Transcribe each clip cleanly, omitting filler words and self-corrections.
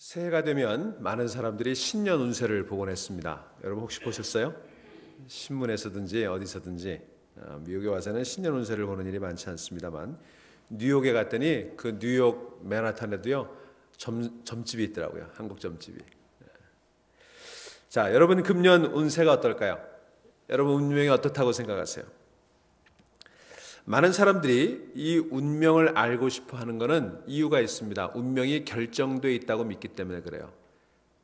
새해가 되면 많은 사람들이 신년 운세를 보곤 했습니다. 여러분 혹시 보셨어요? 신문에서든지 어디서든지 미국에 와서는 신년 운세를 보는 일이 많지 않습니다만 뉴욕에 갔더니 그 뉴욕 맨하탄에도요 점집이 있더라고요. 한국 점집이. 자, 여러분 금년 운세가 어떨까요? 여러분 운명이 어떻다고 생각하세요? 많은 사람들이 이 운명을 알고 싶어 하는 것은 이유가 있습니다. 운명이 결정되어 있다고 믿기 때문에 그래요.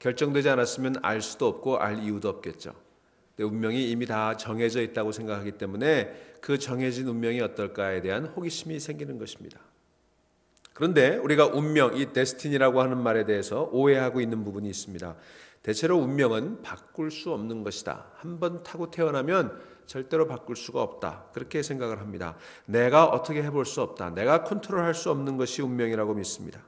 결정되지 않았으면 알 수도 없고 알 이유도 없겠죠. 근데 운명이 이미 다 정해져 있다고 생각하기 때문에 그 정해진 운명이 어떨까에 대한 호기심이 생기는 것입니다. 그런데 우리가 운명, 이 데스티니라고 하는 말에 대해서 오해하고 있는 부분이 있습니다. 대체로 운명은 바꿀 수 없는 것이다. 한번 타고 태어나면 절대로 바꿀 수가 없다. 그렇게 생각을 합니다. 내가 어떻게 해볼 수 없다. 내가 컨트롤할 수 없는 것이 운명이라고 믿습니다.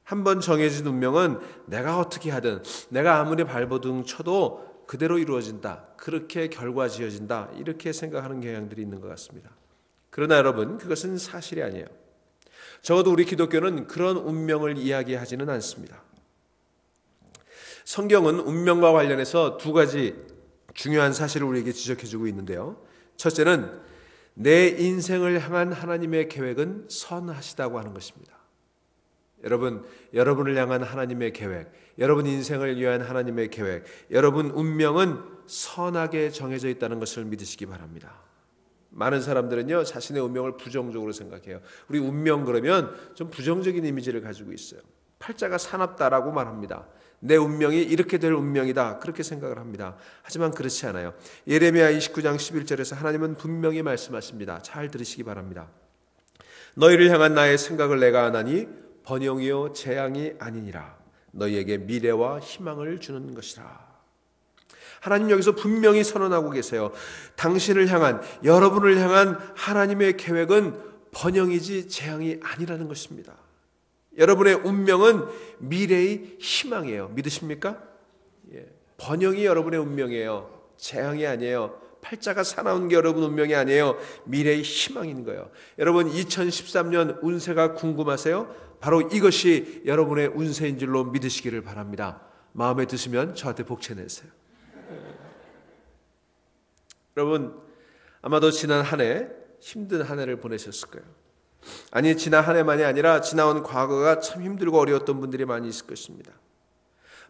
한번 정해진 운명은 내가 어떻게 하든 내가 아무리 발버둥 쳐도 그대로 이루어진다. 그렇게 결과 지어진다. 이렇게 생각하는 경향들이 있는 것 같습니다. 그러나 여러분, 그것은 사실이 아니에요. 적어도 우리 기독교는 그런 운명을 이야기하지는 않습니다. 성경은 운명과 관련해서 두 가지 중요한 사실을 우리에게 지적해주고 있는데요. 첫째는 내 인생을 향한 하나님의 계획은 선하시다고 하는 것입니다. 여러분을 향한 하나님의 계획, 여러분 인생을 위한 하나님의 계획, 여러분 운명은 선하게 정해져 있다는 것을 믿으시기 바랍니다. 많은 사람들은요, 자신의 운명을 부정적으로 생각해요. 우리 운명 그러면 좀 부정적인 이미지를 가지고 있어요. 팔자가 사납다라고 말합니다. 내 운명이 이렇게 될 운명이다. 그렇게 생각을 합니다. 하지만 그렇지 않아요. 예레미야 29장 11절에서 하나님은 분명히 말씀하십니다. 잘 들으시기 바랍니다. 너희를 향한 나의 생각을 내가 아나니 번영이요 재앙이 아니니라. 너희에게 미래와 희망을 주는 것이라. 하나님 여기서 분명히 선언하고 계세요. 당신을 향한, 여러분을 향한 하나님의 계획은 번영이지 재앙이 아니라는 것입니다. 여러분의 운명은 미래의 희망이에요. 믿으십니까? 번영이 여러분의 운명이에요. 재앙이 아니에요. 팔자가 사나운 게 여러분 운명이 아니에요. 미래의 희망인 거예요. 여러분 2013년 운세가 궁금하세요? 바로 이것이 여러분의 운세인 줄로 믿으시기를 바랍니다. 마음에 드시면 저한테 복채내세요. 여러분 아마도 지난 한 해 힘든 한 해를 보내셨을 거예요. 아니 지난 한 해만이 아니라 지나온 과거가 참 힘들고 어려웠던 분들이 많이 있을 것입니다.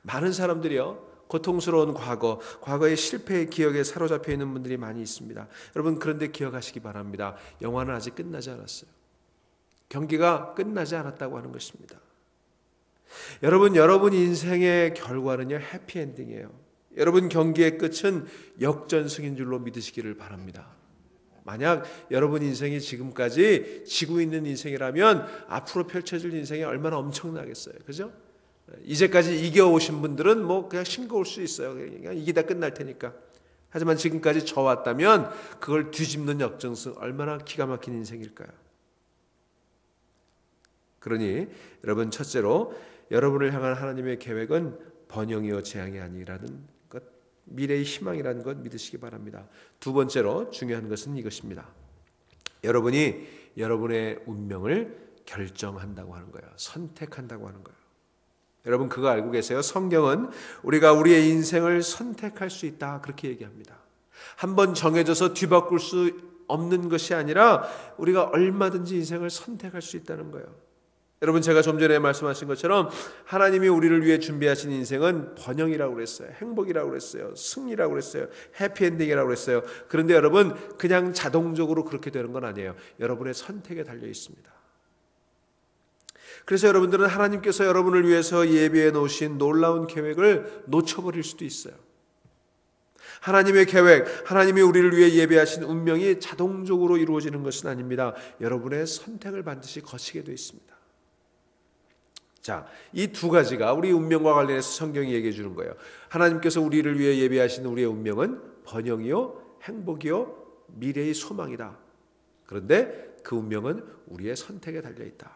많은 사람들이요 고통스러운 과거의 실패의 기억에 사로잡혀 있는 분들이 많이 있습니다. 여러분 그런데 기억하시기 바랍니다. 영화는 아직 끝나지 않았어요. 경기가 끝나지 않았다고 하는 것입니다. 여러분 인생의 결과는요 해피엔딩이에요. 여러분 경기의 끝은 역전승인 줄로 믿으시기를 바랍니다. 만약 여러분 인생이 지금까지 지고 있는 인생이라면 앞으로 펼쳐질 인생이 얼마나 엄청나겠어요. 그죠? 이제까지 이겨오신 분들은 뭐 그냥 싱거울 수 있어요. 그냥 이기다 끝날 테니까. 하지만 지금까지 져왔다면 그걸 뒤집는 역전승 얼마나 기가 막힌 인생일까요? 그러니 여러분 첫째로 여러분을 향한 하나님의 계획은 번영이요 재앙이 아니라는 것, 미래의 희망이라는 것 믿으시기 바랍니다. 두 번째로 중요한 것은 이것입니다. 여러분이 여러분의 운명을 결정한다고 하는 거예요. 선택한다고 하는 거예요. 여러분 그거 알고 계세요? 성경은 우리가 우리의 인생을 선택할 수 있다 그렇게 얘기합니다. 한번 정해져서 뒤바꿀 수 없는 것이 아니라 우리가 얼마든지 인생을 선택할 수 있다는 거예요. 여러분 제가 좀 전에 말씀하신 것처럼 하나님이 우리를 위해 준비하신 인생은 번영이라고 그랬어요. 행복이라고 그랬어요. 승리라고 그랬어요. 해피엔딩이라고 그랬어요. 그런데 여러분 그냥 자동적으로 그렇게 되는 건 아니에요. 여러분의 선택에 달려 있습니다. 그래서 여러분들은 하나님께서 여러분을 위해서 예비해 놓으신 놀라운 계획을 놓쳐버릴 수도 있어요. 하나님의 계획, 하나님이 우리를 위해 예비하신 운명이 자동적으로 이루어지는 것은 아닙니다. 여러분의 선택을 반드시 거치게 되어 있습니다. 자, 이 두 가지가 우리 운명과 관련해서 성경이 얘기해 주는 거예요. 하나님께서 우리를 위해 예비하신 우리의 운명은 번영이요, 행복이요, 미래의 소망이다. 그런데 그 운명은 우리의 선택에 달려 있다.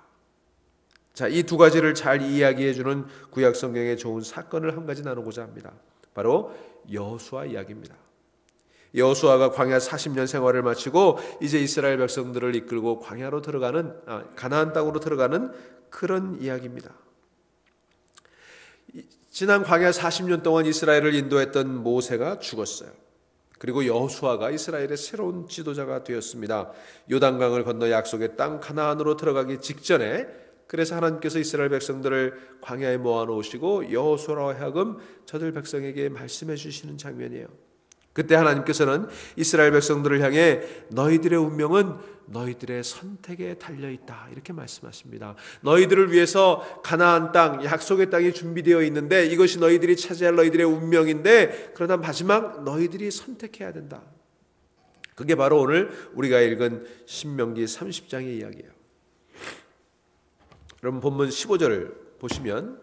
자, 이 두 가지를 잘 이야기해 주는 구약 성경의 좋은 사건을 한 가지 나누고자 합니다. 바로 여호수아 이야기입니다. 여호수아가 광야 40년 생활을 마치고 이제 이스라엘 백성들을 이끌고 광야로 들어가는 가나안 땅으로 들어가는 그런 이야기입니다. 지난 광야 40년 동안 이스라엘을 인도했던 모세가 죽었어요. 그리고 여호수아가 이스라엘의 새로운 지도자가 되었습니다. 요단강을 건너 약속의 땅 가나안으로 들어가기 직전에, 그래서 하나님께서 이스라엘 백성들을 광야에 모아놓으시고 여호수아로 하여금 저들 백성에게 말씀해 주시는 장면이에요. 그때 하나님께서는 이스라엘 백성들을 향해 너희들의 운명은 너희들의 선택에 달려있다 이렇게 말씀하십니다. 너희들을 위해서 가나안 땅, 약속의 땅이 준비되어 있는데 이것이 너희들이 차지할 너희들의 운명인데, 그러나 마지막 너희들이 선택해야 된다. 그게 바로 오늘 우리가 읽은 신명기 30장의 이야기예요. 여러분 본문 15절을 보시면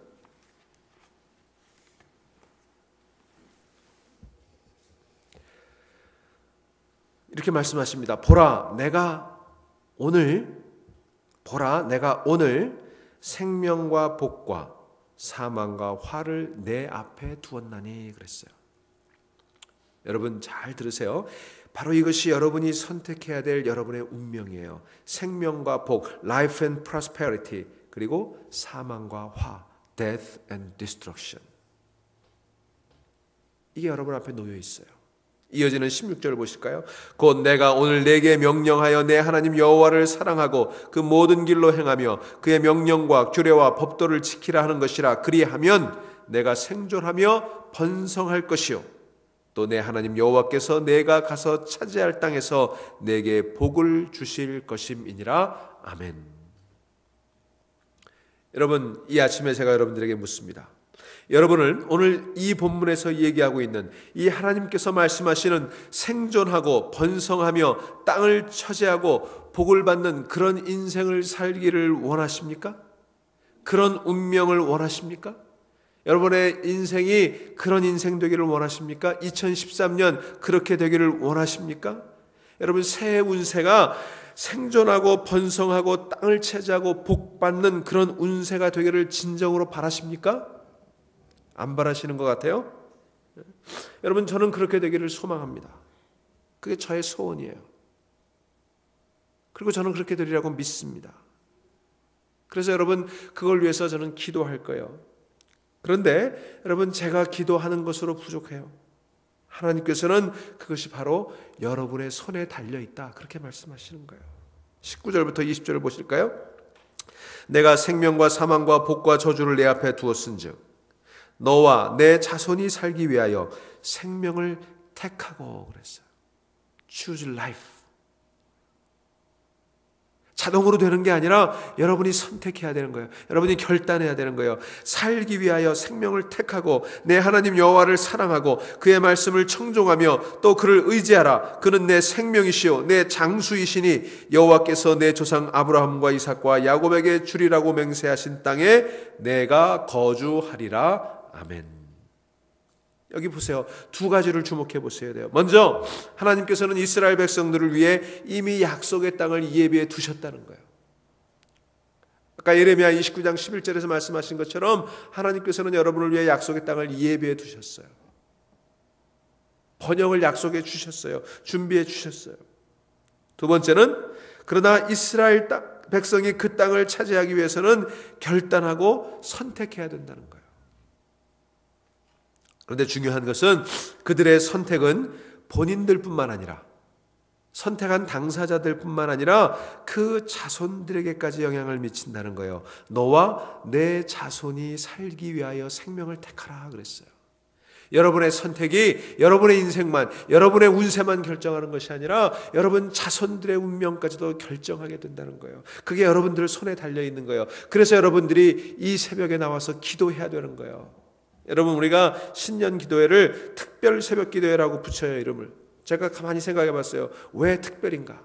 이렇게 말씀하십니다. 보라 내가 오늘 생명과 복과 사망과 화를 내 앞에 두었나니 그랬어요. 여러분 잘 들으세요. 바로 이것이 여러분이 선택해야 될 여러분의 운명이에요. 생명과 복, life and prosperity, 그리고 사망과 화, death and destruction. 이게 여러분 앞에 놓여 있어요. 이어지는 16절을 보실까요? 곧 내가 오늘 내게 명령하여 내 하나님 여호와를 사랑하고 그 모든 길로 행하며 그의 명령과 규례와 법도를 지키라 하는 것이라. 그리하면 내가 생존하며 번성할 것이요 또 내 하나님 여호와께서 내가 가서 차지할 땅에서 내게 복을 주실 것임이니라. 아멘. 여러분, 이 아침에 제가 여러분들에게 묻습니다. 여러분을 오늘 이 본문에서 얘기하고 있는 이 하나님께서 말씀하시는 생존하고 번성하며 땅을 차지하고 복을 받는 그런 인생을 살기를 원하십니까? 그런 운명을 원하십니까? 여러분의 인생이 그런 인생 되기를 원하십니까? 2013년 그렇게 되기를 원하십니까? 여러분 새해 운세가 생존하고 번성하고 땅을 차지하고 복받는 그런 운세가 되기를 진정으로 바라십니까? 안 바라시는 것 같아요? 여러분 저는 그렇게 되기를 소망합니다. 그게 저의 소원이에요. 그리고 저는 그렇게 되리라고 믿습니다. 그래서 여러분 그걸 위해서 저는 기도할 거예요. 그런데 여러분 제가 기도하는 것으로 부족해요. 하나님께서는 그것이 바로 여러분의 손에 달려있다 그렇게 말씀하시는 거예요. 19절부터 20절을 보실까요? 내가 생명과 사망과 복과 저주를 내 앞에 두었은즉 너와 내 자손이 살기 위하여 생명을 택하고 그랬어요. Choose life. 자동으로 되는 게 아니라 여러분이 선택해야 되는 거예요. 여러분이 결단해야 되는 거예요. 살기 위하여 생명을 택하고 내 하나님 여호와를 사랑하고 그의 말씀을 청종하며 또 그를 의지하라. 그는 내 생명이시요 내 장수이시니 여호와께서 내 조상 아브라함과 이삭과 야곱에게 주리라고 맹세하신 땅에 내가 거주하리라. 아멘. 여기 보세요. 두 가지를 주목해 보셔야 돼요. 먼저 하나님께서는 이스라엘 백성들을 위해 이미 약속의 땅을 예비해 두셨다는 거예요. 아까 예레미야 29장 11절에서 말씀하신 것처럼 하나님께서는 여러분을 위해 약속의 땅을 예비해 두셨어요. 번영을 약속해 주셨어요. 준비해 주셨어요. 두 번째는 그러나 이스라엘 백성이 그 땅을 차지하기 위해서는 결단하고 선택해야 된다는 거예요. 그런데 중요한 것은 그들의 선택은 본인들뿐만 아니라 선택한 당사자들뿐만 아니라 그 자손들에게까지 영향을 미친다는 거예요. 너와 내 자손이 살기 위하여 생명을 택하라 그랬어요. 여러분의 선택이 여러분의 인생만, 여러분의 운세만 결정하는 것이 아니라 여러분 자손들의 운명까지도 결정하게 된다는 거예요. 그게 여러분들 손에 달려있는 거예요. 그래서 여러분들이 이 새벽에 나와서 기도해야 되는 거예요. 여러분 우리가 신년 기도회를 특별 새벽 기도회라고 붙여요. 이름을. 제가 가만히 생각해 봤어요. 왜 특별인가?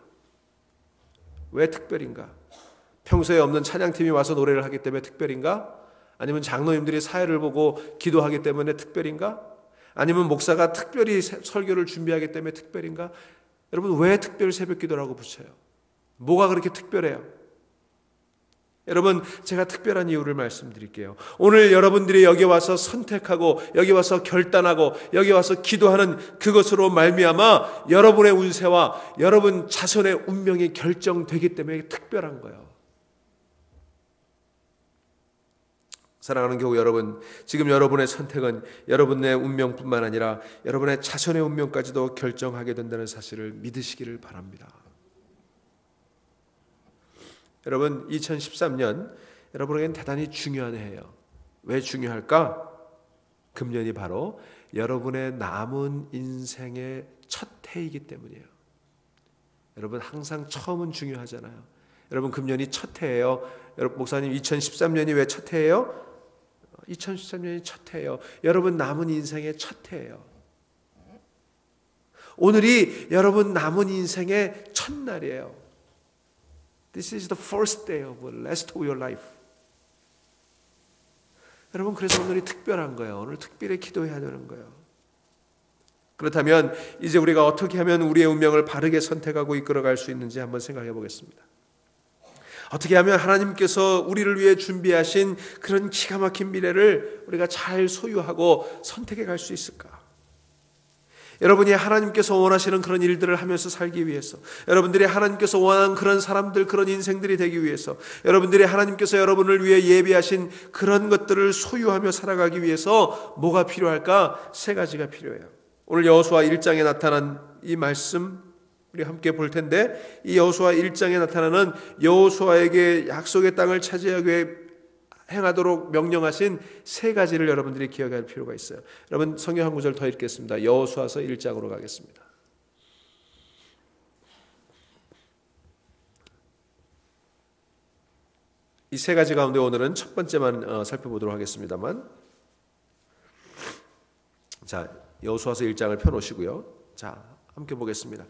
왜 특별인가? 평소에 없는 찬양팀이 와서 노래를 하기 때문에 특별인가? 아니면 장로님들이 사회를 보고 기도하기 때문에 특별인가? 아니면 목사가 특별히 설교를 준비하기 때문에 특별인가? 여러분 왜 특별 새벽 기도라고 붙여요? 뭐가 그렇게 특별해요? 여러분 제가 특별한 이유를 말씀드릴게요. 오늘 여러분들이 여기 와서 선택하고 여기 와서 결단하고 여기 와서 기도하는 그것으로 말미암아 여러분의 운세와 여러분 자손의 운명이 결정되기 때문에 특별한 거예요. 사랑하는 교우 여러분, 지금 여러분의 선택은 여러분의 운명뿐만 아니라 여러분의 자손의 운명까지도 결정하게 된다는 사실을 믿으시기를 바랍니다. 여러분, 2013년 여러분에겐 대단히 중요한 해예요. 왜 중요할까? 금년이 바로 여러분의 남은 인생의 첫 해이기 때문이에요. 여러분, 항상 처음은 중요하잖아요. 여러분, 금년이 첫 해예요. 여러분, 목사님, 2013년이 왜 첫 해예요? 2013년이 첫 해예요. 여러분 남은 인생의 첫 해예요. 오늘이 여러분 남은 인생의 첫날이에요. This is the first day of the rest of your life. 여러분, 그래서 오늘이 특별한 거예요. 오늘 특별히 기도해야 되는 거예요. 그렇다면 이제 우리가 어떻게 하면 우리의 운명을 바르게 선택하고 이끌어갈 수 있는지 한번 생각해 보겠습니다. 어떻게 하면 하나님께서 우리를 위해 준비하신 그런 기가 막힌 미래를 우리가 잘 소유하고 선택해 갈 수 있을까? 여러분이 하나님께서 원하시는 그런 일들을 하면서 살기 위해서, 여러분들이 하나님께서 원하는 그런 사람들, 그런 인생들이 되기 위해서, 여러분들이 하나님께서 여러분을 위해 예비하신 그런 것들을 소유하며 살아가기 위해서 뭐가 필요할까? 세 가지가 필요해요. 오늘 여호수아 1장에 나타난 이 말씀 우리 함께 볼 텐데, 이 여호수아 1장에 나타나는 여호수아에게 약속의 땅을 차지하기 위해 행하도록 명령하신 세 가지를 여러분들이 기억할 필요가 있어요. 여러분, 성경 한 구절 더 읽겠습니다. 여호수아서 1장으로 가겠습니다. 이 세 가지 가운데 오늘은 첫 번째만 살펴보도록 하겠습니다만, 자, 여호수아서 1장을 펴놓으시고요. 자, 함께 보겠습니다.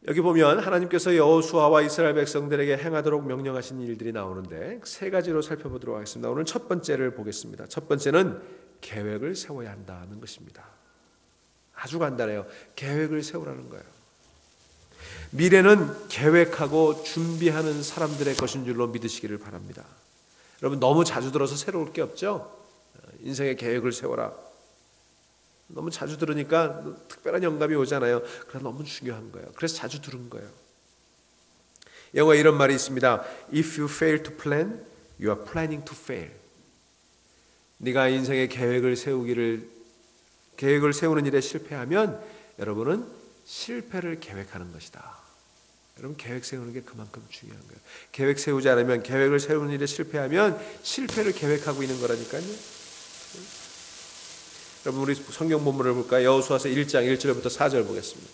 여기 보면 하나님께서 여호수아와 이스라엘 백성들에게 행하도록 명령하신 일들이 나오는데 세 가지로 살펴보도록 하겠습니다. 오늘 첫 번째를 보겠습니다. 첫 번째는 계획을 세워야 한다는 것입니다. 아주 간단해요. 계획을 세우라는 거예요. 미래는 계획하고 준비하는 사람들의 것인 줄로 믿으시기를 바랍니다. 여러분, 너무 자주 들어서 새로울 게 없죠? 인생의 계획을 세워라. 너무 자주 들으니까 특별한 영감이 오잖아요. 그러나 너무 중요한 거예요. 그래서 자주 들은 거예요. 영어에 이런 말이 있습니다. If you fail to plan, you are planning to fail. 네가 인생의 계획을 세우는 일에 실패하면 여러분은 실패를 계획하는 것이다. 여러분, 계획 세우는 게 그만큼 중요한 거예요. 계획 세우지 않으면, 계획을 세우는 일에 실패하면 실패를 계획하고 있는 거라니까요. 여러분, 우리 성경 본문을 볼까요? 여호수아서 1장 1절부터 4절 보겠습니다.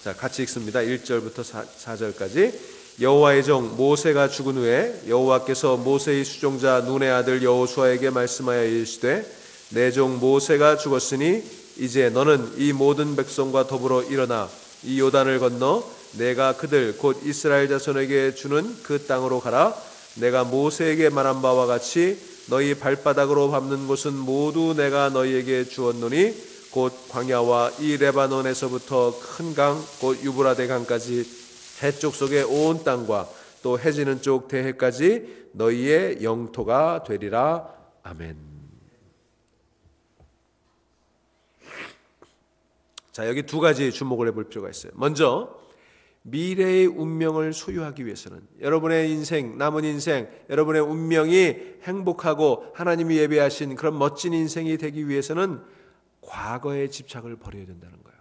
자, 같이 읽습니다. 1절부터 4절까지. 여호와의 종 모세가 죽은 후에 여호와께서 모세의 수종자 눈의 아들 여호수아에게 말씀하여 이르시되, 내 종 모세가 죽었으니 이제 너는 이 모든 백성과 더불어 일어나 이 요단을 건너 내가 그들 곧 이스라엘 자손에게 주는 그 땅으로 가라. 내가 모세에게 말한 바와 같이 너희 발바닥으로 밟는 곳은 모두 내가 너희에게 주었노니 곧 광야와 이 레바논에서부터 큰 강 곧 유브라데 강까지 해쪽 속의 온 땅과 또 해지는 쪽 대해까지 너희의 영토가 되리라. 아멘. 자, 여기 두 가지 주목을 해볼 필요가 있어요. 먼저 미래의 운명을 소유하기 위해서는, 여러분의 인생, 남은 인생, 여러분의 운명이 행복하고 하나님이 예배하신 그런 멋진 인생이 되기 위해서는 과거의 집착을 버려야 된다는 거예요.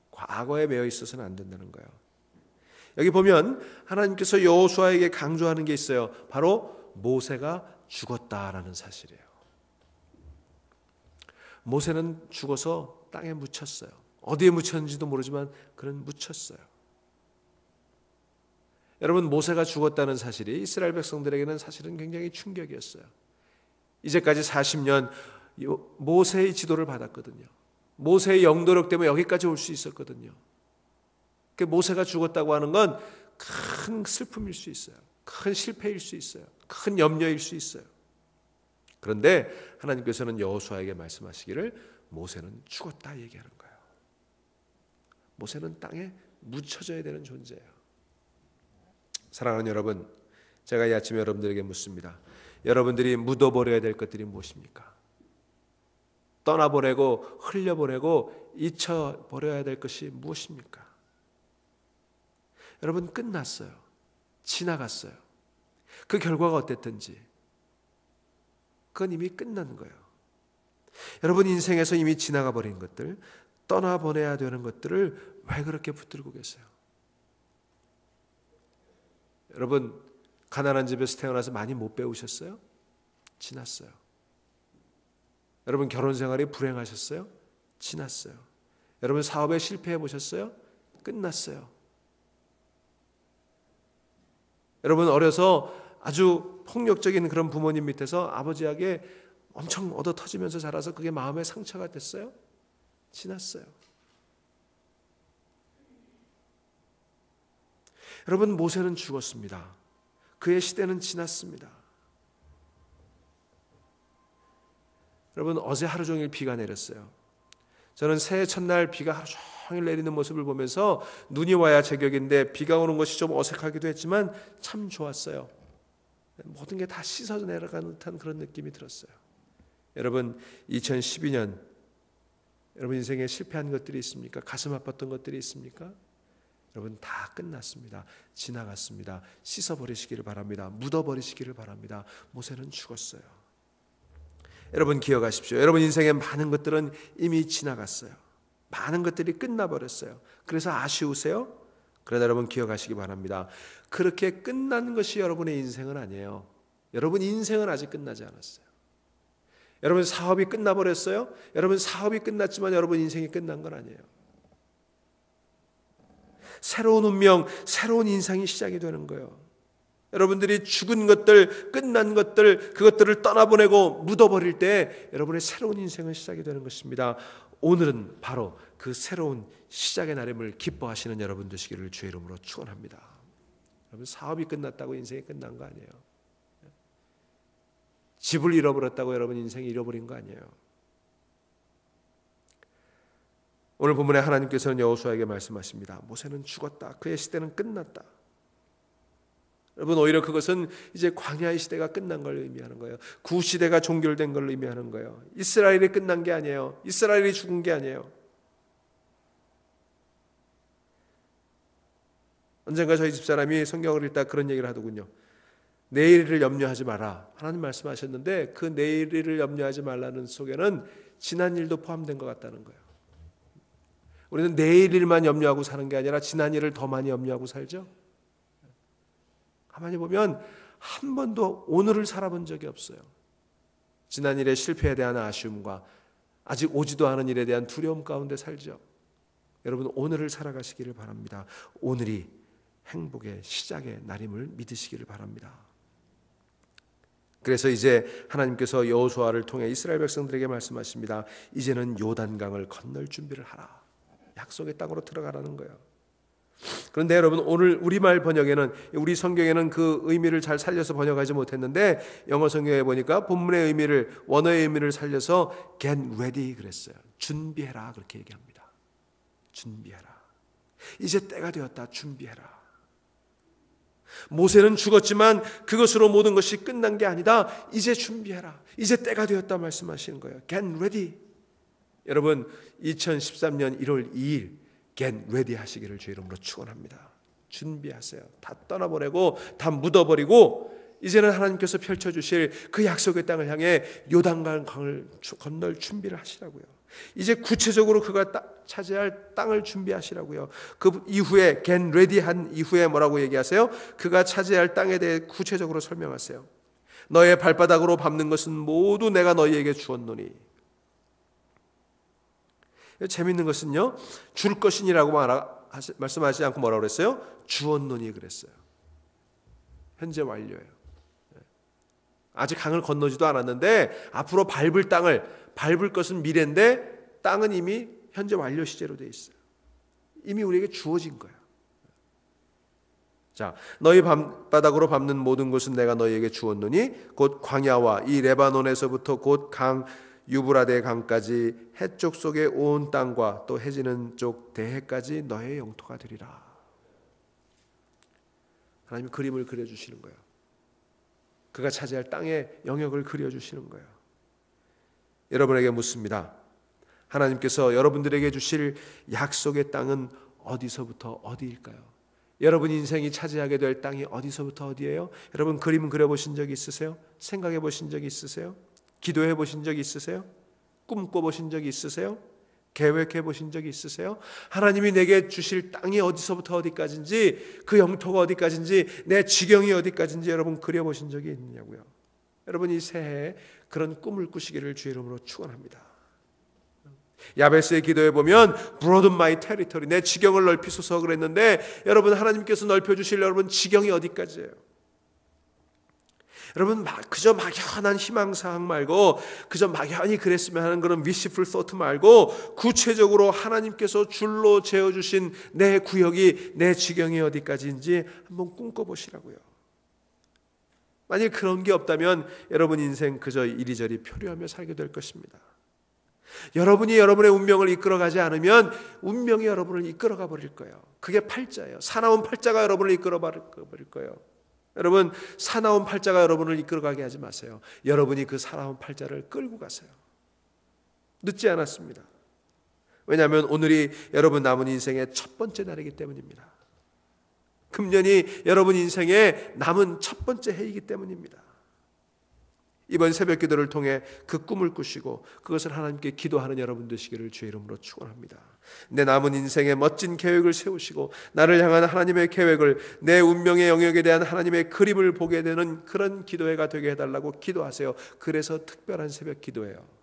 과거에 매여 있어서는 안 된다는 거예요. 여기 보면 하나님께서 여호수아에게 강조하는 게 있어요. 바로 모세가 죽었다라는 사실이에요. 모세는 죽어서 땅에 묻혔어요. 어디에 묻혔는지도 모르지만 그는 묻혔어요. 여러분, 모세가 죽었다는 사실이 이스라엘 백성들에게는 사실은 굉장히 충격이었어요. 이제까지 40년 모세의 지도를 받았거든요. 모세의 영도력 때문에 여기까지 올 수 있었거든요. 모세가 죽었다고 하는 건 큰 슬픔일 수 있어요. 큰 실패일 수 있어요. 큰 염려일 수 있어요. 그런데 하나님께서는 여호수아에게 말씀하시기를 모세는 죽었다 얘기하는 거예요. 모세는 땅에 묻혀져야 되는 존재예요. 사랑하는 여러분, 제가 이 아침에 여러분들에게 묻습니다. 여러분들이 묻어버려야 될 것들이 무엇입니까? 떠나보내고 흘려보내고 잊혀버려야 될 것이 무엇입니까? 여러분, 끝났어요. 지나갔어요. 그 결과가 어땠든지 그건 이미 끝난 거예요. 여러분 인생에서 이미 지나가 버린 것들, 떠나보내야 되는 것들을 왜 그렇게 붙들고 계세요? 여러분, 가난한 집에서 태어나서 많이 못 배우셨어요? 지났어요. 여러분, 결혼 생활이 불행하셨어요? 지났어요. 여러분, 사업에 실패해 보셨어요? 끝났어요. 여러분, 어려서 아주 폭력적인 그런 부모님 밑에서 아버지에게 엄청 얻어 터지면서 자라서 그게 마음의 상처가 됐어요? 지났어요. 여러분, 모세는 죽었습니다. 그의 시대는 지났습니다. 여러분, 어제 하루 종일 비가 내렸어요. 저는 새해 첫날 비가 하루 종일 내리는 모습을 보면서 눈이 와야 제격인데 비가 오는 것이 좀 어색하기도 했지만 참 좋았어요. 모든 게 다 씻어져 내려가는 듯한 그런 느낌이 들었어요. 여러분, 2012년 여러분 인생에 실패한 것들이 있습니까? 가슴 아팠던 것들이 있습니까? 여러분, 다 끝났습니다. 지나갔습니다. 씻어버리시기를 바랍니다. 묻어버리시기를 바랍니다. 모세는 죽었어요. 여러분, 기억하십시오. 여러분 인생의 많은 것들은 이미 지나갔어요. 많은 것들이 끝나버렸어요. 그래서 아쉬우세요? 그러나 여러분, 기억하시기 바랍니다. 그렇게 끝난 것이 여러분의 인생은 아니에요. 여러분 인생은 아직 끝나지 않았어요. 여러분, 사업이 끝나버렸어요? 여러분, 사업이 끝났지만 여러분 인생이 끝난 건 아니에요. 새로운 운명, 새로운 인생이 시작이 되는 거예요. 여러분들이 죽은 것들, 끝난 것들, 그것들을 떠나보내고 묻어버릴 때 여러분의 새로운 인생은 시작이 되는 것입니다. 오늘은 바로 그 새로운 시작의 날임을 기뻐하시는 여러분 되시기를 주의 이름으로 축원합니다. 여러분, 사업이 끝났다고 인생이 끝난 거 아니에요. 집을 잃어버렸다고 여러분 인생이 잃어버린 거 아니에요. 오늘 본문에 하나님께서는 여호수아에게 말씀하십니다. 모세는 죽었다. 그의 시대는 끝났다. 여러분, 오히려 그것은 이제 광야의 시대가 끝난 걸 의미하는 거예요. 구시대가 종결된 걸 의미하는 거예요. 이스라엘이 끝난 게 아니에요. 이스라엘이 죽은 게 아니에요. 언젠가 저희 집사람이 성경을 읽다 그런 얘기를 하더군요. 내일을 염려하지 마라. 하나님 말씀하셨는데 그 내일을 염려하지 말라는 속에는 지난 일도 포함된 것 같다는 거예요. 우리는 내일 일만 염려하고 사는 게 아니라 지난 일을 더 많이 염려하고 살죠. 가만히 보면 한 번도 오늘을 살아본 적이 없어요. 지난 일의 실패에 대한 아쉬움과 아직 오지도 않은 일에 대한 두려움 가운데 살죠. 여러분, 오늘을 살아가시기를 바랍니다. 오늘이 행복의 시작의 날임을 믿으시기를 바랍니다. 그래서 이제 하나님께서 여호수아를 통해 이스라엘 백성들에게 말씀하십니다. 이제는 요단강을 건널 준비를 하라. 약속의 땅으로 들어가라는 거예요. 그런데 여러분, 오늘 우리말 번역에는, 우리 성경에는 그 의미를 잘 살려서 번역하지 못했는데 영어 성경에 보니까 본문의 의미를, 원어의 의미를 살려서 get ready 그랬어요. 준비해라, 그렇게 얘기합니다. 준비해라. 이제 때가 되었다. 준비해라. 모세는 죽었지만 그것으로 모든 것이 끝난 게 아니다. 이제 준비해라. 이제 때가 되었다 말씀하시는 거예요. Get ready. 여러분, 2013년 1월 2일 Get ready 하시기를 주의 이름으로 축원합니다. 준비하세요. 다 떠나보내고 다 묻어버리고 이제는 하나님께서 펼쳐주실 그 약속의 땅을 향해 요단강을 건널 준비를 하시라고요. 이제 구체적으로 그가 차지할 땅을 준비하시라고요. 그 이후에 get ready 한 이후에 뭐라고 얘기하세요? 그가 차지할 땅에 대해 구체적으로 설명하세요. 너의 발바닥으로 밟는 것은 모두 내가 너희에게 주었노니. 재밌는 것은요, 줄 것이니라고 말씀하지 않고 뭐라고 그랬어요? 주었노니 그랬어요. 현재 완료예요. 아직 강을 건너지도 않았는데 앞으로 밟을 땅을, 밟을 것은 미래인데 땅은 이미 현재 완료 시제로 되어 있어요. 이미 우리에게 주어진 거예요. 자, 너희 바닥으로 밟는 모든 곳은 내가 너희에게 주었노니 곧 광야와 이 레바논에서부터 곧 강 유브라데 강까지 해쪽 속의 온 땅과 또 해지는 쪽 대해까지 너의 영토가 되리라. 하나님이 그림을 그려주시는 거예요. 그가 차지할 땅의 영역을 그려주시는 거예요. 여러분에게 묻습니다. 하나님께서 여러분들에게 주실 약속의 땅은 어디서부터 어디일까요? 여러분 인생이 차지하게 될 땅이 어디서부터 어디예요? 여러분 그림 그려보신 적이 있으세요? 생각해 보신 적이 있으세요? 기도해 보신 적이 있으세요? 꿈꿔 보신 적이 있으세요? 계획해 보신 적이 있으세요? 하나님이 내게 주실 땅이 어디서부터 어디까지인지, 그 영토가 어디까지인지, 내 지경이 어디까지인지 여러분 그려보신 적이 있느냐고요. 여러분 이 새해에 그런 꿈을 꾸시기를 주의 이름으로 축원합니다. 야베스의 기도에 보면 broaden my territory, 내 지경을 넓히소서 그랬는데, 여러분 하나님께서 넓혀주실 여러분 지경이 어디까지예요? 여러분 그저 막연한 희망사항 말고, 그저 막연히 그랬으면 하는 그런 wishful thought 말고, 구체적으로 하나님께서 줄로 재어주신 내 구역이, 내 지경이 어디까지인지 한번 꿈꿔보시라고요. 만일 그런 게 없다면 여러분 인생 그저 이리저리 표류하며 살게 될 것입니다. 여러분이 여러분의 운명을 이끌어가지 않으면 운명이 여러분을 이끌어가 버릴 거예요. 그게 팔자예요. 사나운 팔자가 여러분을 이끌어 버릴 거예요. 여러분 사나운 팔자가 여러분을 이끌어가게 하지 마세요. 여러분이 그 사나운 팔자를 끌고 가세요. 늦지 않았습니다. 왜냐하면 오늘이 여러분 남은 인생의 첫 번째 날이기 때문입니다. 금년이 여러분 인생의 남은 첫 번째 해이기 때문입니다. 이번 새벽 기도를 통해 그 꿈을 꾸시고 그것을 하나님께 기도하는 여러분 되시기를 주의 이름으로 축원합니다. 내 남은 인생에 멋진 계획을 세우시고 나를 향한 하나님의 계획을, 내 운명의 영역에 대한 하나님의 그림을 보게 되는 그런 기도회가 되게 해달라고 기도하세요. 그래서 특별한 새벽 기도예요.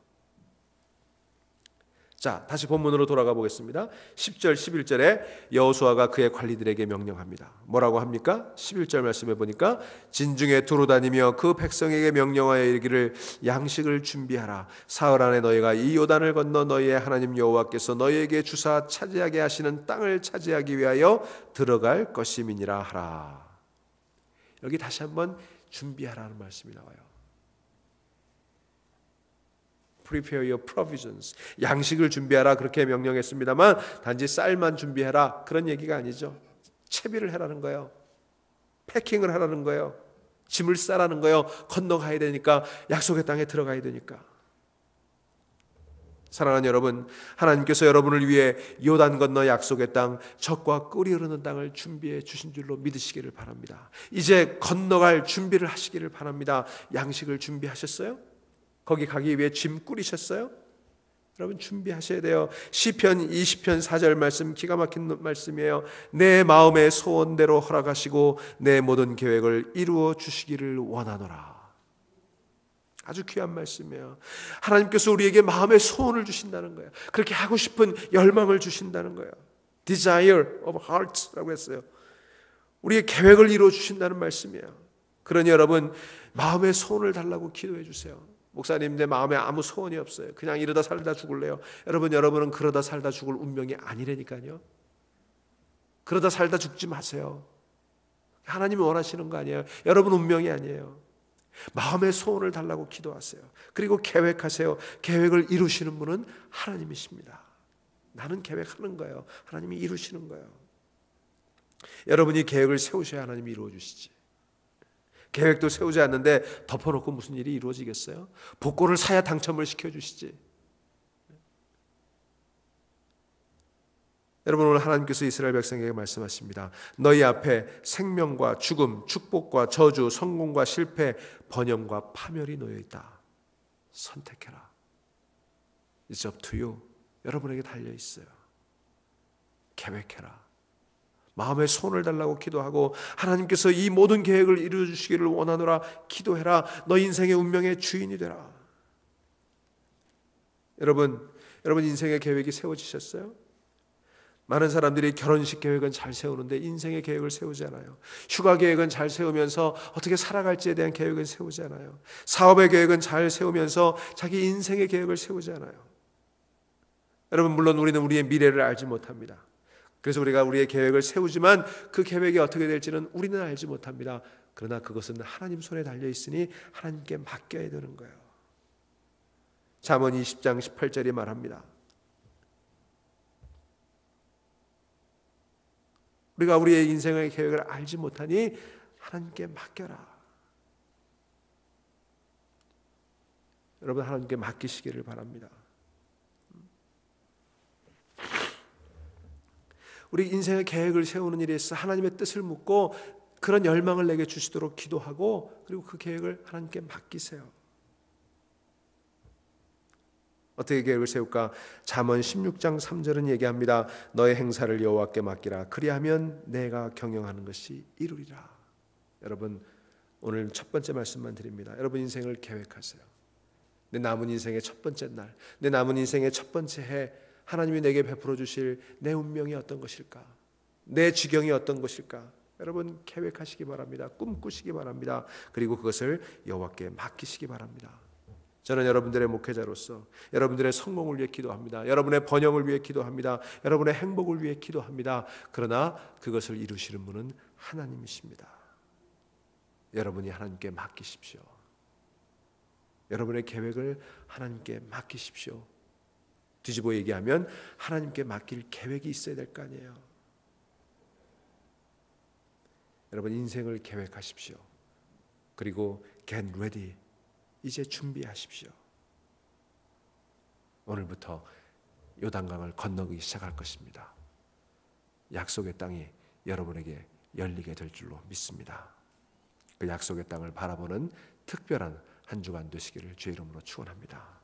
자, 다시 본문으로 돌아가 보겠습니다. 10절 11절에 여호수아가 그의 관리들에게 명령합니다. 뭐라고 합니까? 11절 말씀해 보니까 진중에 두루 다니며 그 백성에게 명령하여 이르기를 양식을 준비하라. 사흘 안에 너희가 이 요단을 건너 너희의 하나님 여호와께서 너희에게 주사 차지하게 하시는 땅을 차지하기 위하여 들어갈 것임이니라 하라. 여기 다시 한번 준비하라는 말씀이 나와요. Prepare your provisions. 양식을 준비하라 그렇게 명령했습니다만 단지 쌀만 준비해라 그런 얘기가 아니죠. 채비를 해라는 거예요. 패킹을 하라는 거예요. 짐을 싸라는 거예요. 건너가야 되니까, 약속의 땅에 들어가야 되니까. 사랑하는 여러분, 하나님께서 여러분을 위해 요단 건너 약속의 땅, 젖과 꿀이 흐르는 땅을 준비해 주신 줄로 믿으시기를 바랍니다. 이제 건너갈 준비를 하시기를 바랍니다. 양식을 준비하셨어요? 거기 가기 위해 짐 꾸리셨어요? 여러분 준비하셔야 돼요. 시편 20편 4절 말씀 기가 막힌 말씀이에요. 내 마음의 소원대로 허락하시고 내 모든 계획을 이루어 주시기를 원하노라. 아주 귀한 말씀이에요. 하나님께서 우리에게 마음의 소원을 주신다는 거예요. 그렇게 하고 싶은 열망을 주신다는 거예요. Desire of heart라고 했어요. 우리의 계획을 이루어 주신다는 말씀이에요. 그러니 여러분 마음의 소원을 달라고 기도해 주세요. 목사님 내 마음에 아무 소원이 없어요. 그냥 이러다 살다 죽을래요. 여러분은 그러다 살다 죽을 운명이 아니라니까요. 그러다 살다 죽지 마세요. 하나님이 원하시는 거 아니에요. 여러분 운명이 아니에요. 마음의 소원을 달라고 기도하세요. 그리고 계획하세요. 계획을 이루시는 분은 하나님이십니다. 나는 계획하는 거예요. 하나님이 이루시는 거예요. 여러분이 계획을 세우셔야 하나님이 이루어 주시지. 계획도 세우지 않는데 덮어놓고 무슨 일이 이루어지겠어요? 복권을 사야 당첨을 시켜주시지. 여러분 오늘 하나님께서 이스라엘 백성에게 말씀하십니다. 너희 앞에 생명과 죽음, 축복과 저주, 성공과 실패, 번영과 파멸이 놓여있다. 선택해라. It's up to you. 여러분에게 달려있어요. 계획해라. 마음의 손을 달라고 기도하고 하나님께서 이 모든 계획을 이루어 주시기를 원하노라 기도해라. 너 인생의 운명의 주인이 되라. 여러분 인생의 계획이 세워지셨어요? 많은 사람들이 결혼식 계획은 잘 세우는데 인생의 계획을 세우지 않아요. 휴가 계획은 잘 세우면서 어떻게 살아갈지에 대한 계획은 세우지 않아요. 사업의 계획은 잘 세우면서 자기 인생의 계획을 세우지 않아요. 여러분 물론 우리는 우리의 미래를 알지 못합니다. 그래서 우리가 우리의 계획을 세우지만 그 계획이 어떻게 될지는 우리는 알지 못합니다. 그러나 그것은 하나님 손에 달려 있으니 하나님께 맡겨야 되는 거예요. 잠언 20장 18절이 말합니다. 우리가 우리의 인생의 계획을 알지 못하니 하나님께 맡겨라. 여러분 하나님께 맡기시기를 바랍니다. 우리 인생의 계획을 세우는 일에 있어 하나님의 뜻을 묻고 그런 열망을 내게 주시도록 기도하고 그리고 그 계획을 하나님께 맡기세요. 어떻게 계획을 세울까? 잠언 16장 3절은 얘기합니다. 너의 행사를 여호와께 맡기라. 그리하면 내가 경영하는 것이 이루리라. 여러분 오늘 첫 번째 말씀만 드립니다. 여러분 인생을 계획하세요. 내 남은 인생의 첫 번째 날, 내 남은 인생의 첫 번째 해 하나님이 내게 베풀어 주실 내 운명이 어떤 것일까? 내 지경이 어떤 것일까? 여러분 계획하시기 바랍니다. 꿈꾸시기 바랍니다. 그리고 그것을 여호와께 맡기시기 바랍니다. 저는 여러분들의 목회자로서 여러분들의 성공을 위해 기도합니다. 여러분의 번영을 위해 기도합니다. 여러분의 행복을 위해 기도합니다. 그러나 그것을 이루시는 분은 하나님이십니다. 여러분이 하나님께 맡기십시오. 여러분의 계획을 하나님께 맡기십시오. 뒤집어 얘기하면 하나님께 맡길 계획이 있어야 될 거 아니에요. 여러분 인생을 계획하십시오. 그리고 get ready. 이제 준비하십시오. 오늘부터 요단강을 건너기 시작할 것입니다. 약속의 땅이 여러분에게 열리게 될 줄로 믿습니다. 그 약속의 땅을 바라보는 특별한 한 주간 되시기를 주의 이름으로 축원합니다.